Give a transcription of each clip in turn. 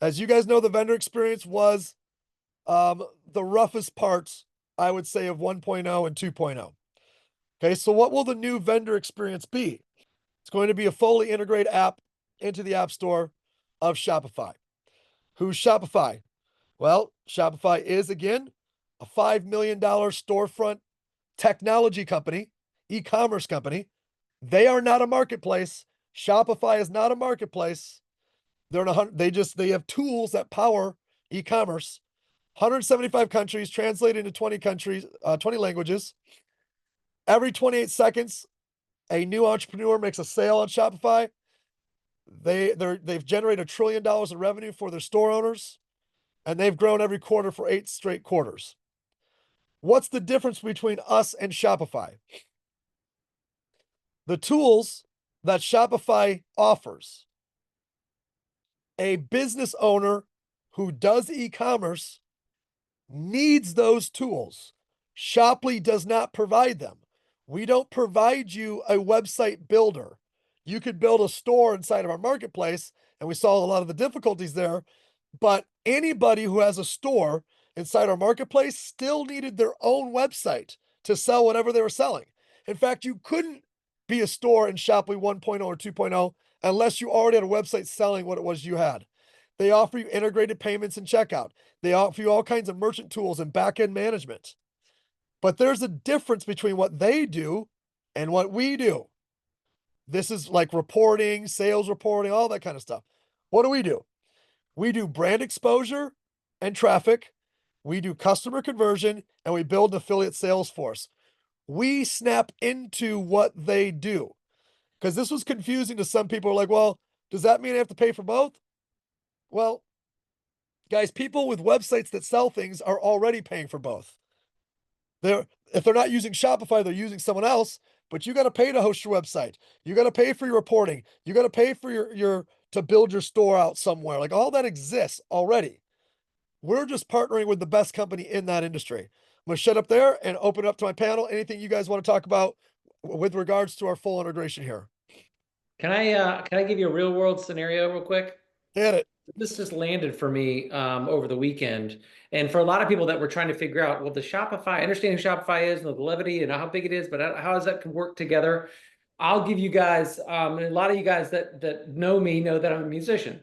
As you guys know, the vendor experience was the roughest parts, I would say, of 1.0 and 2.0. Okay, so what will the new vendor experience be? It's going to be a fully integrated app into the App Store of Shopify. Who's Shopify? Well, Shopify is, again, a $5 million storefront technology company, e-commerce company. They are not a marketplace. Shopify is not a marketplace. They have tools that power e-commerce. 175 countries, translated into 20 countries, 20 languages. Every 28 seconds, a new entrepreneur makes a sale on Shopify. They've generated $1 trillion in revenue for their store owners, and they've grown every quarter for 8 straight quarters. What's the difference between us and Shopify? The tools that Shopify offers. A business owner who does e-commerce needs those tools. Shoply does not provide them. We don't provide you a website builder. You could build a store inside of our marketplace, and we saw a lot of the difficulties there. But anybody who has a store inside our marketplace still needed their own website to sell whatever they were selling. In fact, you couldn't be a store in Shoply 1.0 or 2.0 unless you already had a website selling what it was you had. They offer you integrated payments and checkout. They offer you all kinds of merchant tools and back-end management. But there's a difference between what they do and what we do. This is like reporting, sales reporting, all that kind of stuff. What do? We do brand exposure and traffic. We do customer conversion, and we build an affiliate sales force. We snap into what they do. Because this was confusing to some people. Like, well, does that mean I have to pay for both? Well, guys, people with websites that sell things are already paying for both. If they're not using Shopify, they're using someone else, but you got to pay to host your website. You got to pay for your reporting. You got to pay for your to build your store out somewhere. Like, all that exists already. We're just partnering with the best company in that industry. I'm going to shut up there and open it up to my panel. Anything you guys want to talk about with regards to our full integration here? Can I give you a real world scenario real quick? Hit it. This just landed for me over the weekend. And for a lot of people that were trying to figure out, well, the Shopify, I understand who Shopify is and the levity and how big it is, but how does that can work together? I'll give you guys, and a lot of you guys that know me know that I'm a musician.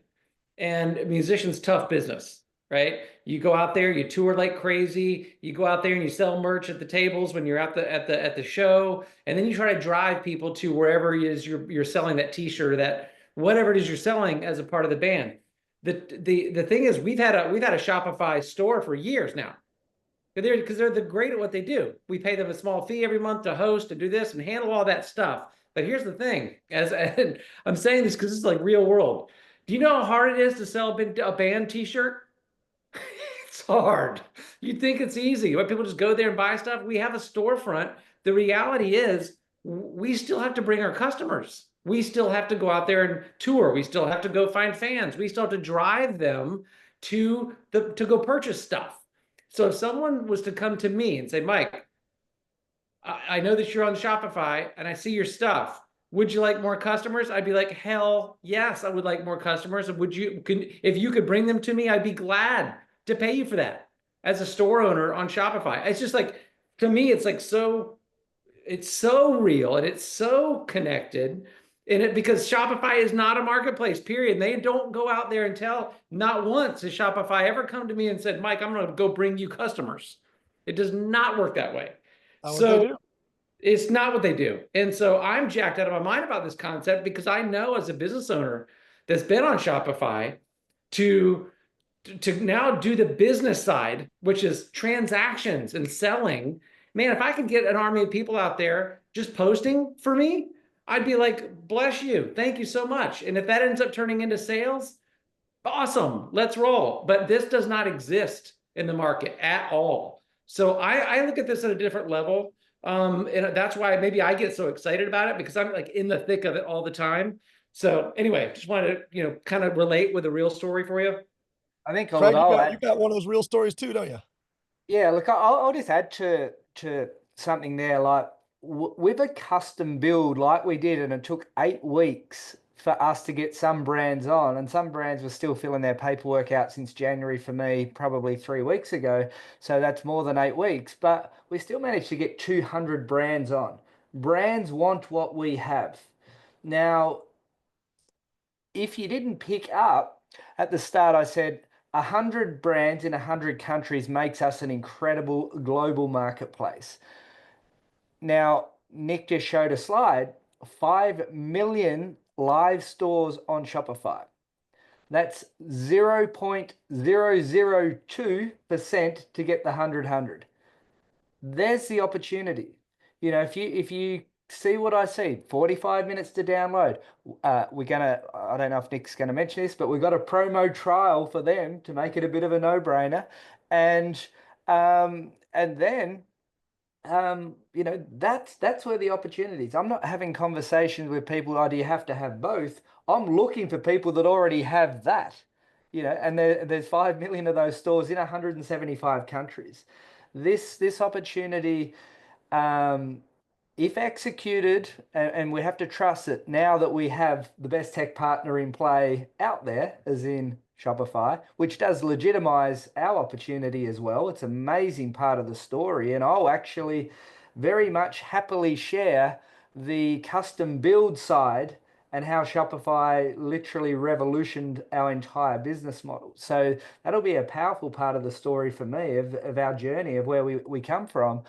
And a musician's tough business, right? You go out there, you tour like crazy, you go out there and you sell merch at the tables when you're at the show, and then you try to drive people to wherever it is you're selling that t-shirt or that whatever it is you're selling as a part of the band. The thing is, we've had a Shopify store for years now. Because they're the great at what they do. We pay them a small fee every month to host and do this and handle all that stuff. But here's the thing, and I'm saying this because this is like real world. Do you know how hard it is to sell a band t-shirt? It's hard. You'd think it's easy. When people just go there and buy stuff, we have a storefront. The reality is we still have to bring our customers. We still have to go out there and tour. We still have to go find fans. We still have to drive them to go purchase stuff. So if someone was to come to me and say, Mike, I know that you're on Shopify and I see your stuff. Would you like more customers? I'd be like, hell yes, I would like more customers. And if you could bring them to me, I'd be glad to pay you for that as a store owner on Shopify. It's just like, to me, it's like it's so real and it's so connected. And because Shopify is not a marketplace, period. And they don't go out there and tell, not once has Shopify ever come to me and said, Mike, I'm going to go bring you customers. It does not work that way. So it's not what they do. And so I'm jacked out of my mind about this concept because I know as a business owner that's been on Shopify to now do the business side, which is transactions and selling. Man, if I could get an army of people out there just posting for me, I'd be like, bless you. Thank you so much. And if that ends up turning into sales, awesome. Let's roll. But this does not exist in the market at all. So I look at this at a different level. And that's why maybe I get so excited about it because I'm like in the thick of it all the time. So anyway, just wanted to, kind of relate with a real story for you. I think Craig, you got one of those real stories too, don't you? Yeah, look, I'll just add to something there. Like with a custom build like we did, and it took 8 weeks for us to get some brands on, and some brands were still filling their paperwork out since January for me, probably 3 weeks ago. So that's more than 8 weeks, but we still managed to get 200 brands on. Brands want what we have. Now, if you didn't pick up at the start, I said 100 brands in 100 countries makes us an incredible global marketplace. Now, Nick just showed a slide, 5 million live stores on Shopify. That's 0.002% to get the 100. There's the opportunity. You know, if you see what I see, 45 minutes to download. We're gonna, I don't know if Nick's gonna mention this, but we've got a promo trial for them to make it a bit of a no-brainer. And then you know, that's where the opportunity is. I'm not having conversations with people, oh, do you have to have both? I'm looking for people that already have that, you know, and there's 5 million of those stores in 175 countries. This opportunity, if executed, and we have to trust it now that we have the best tech partner in play out there, as in Shopify, which does legitimize our opportunity as well. It's an amazing part of the story, and I'll actually very much happily share the custom build side and how Shopify literally revolutioned our entire business model. So that'll be a powerful part of the story for me of our journey of where we come from.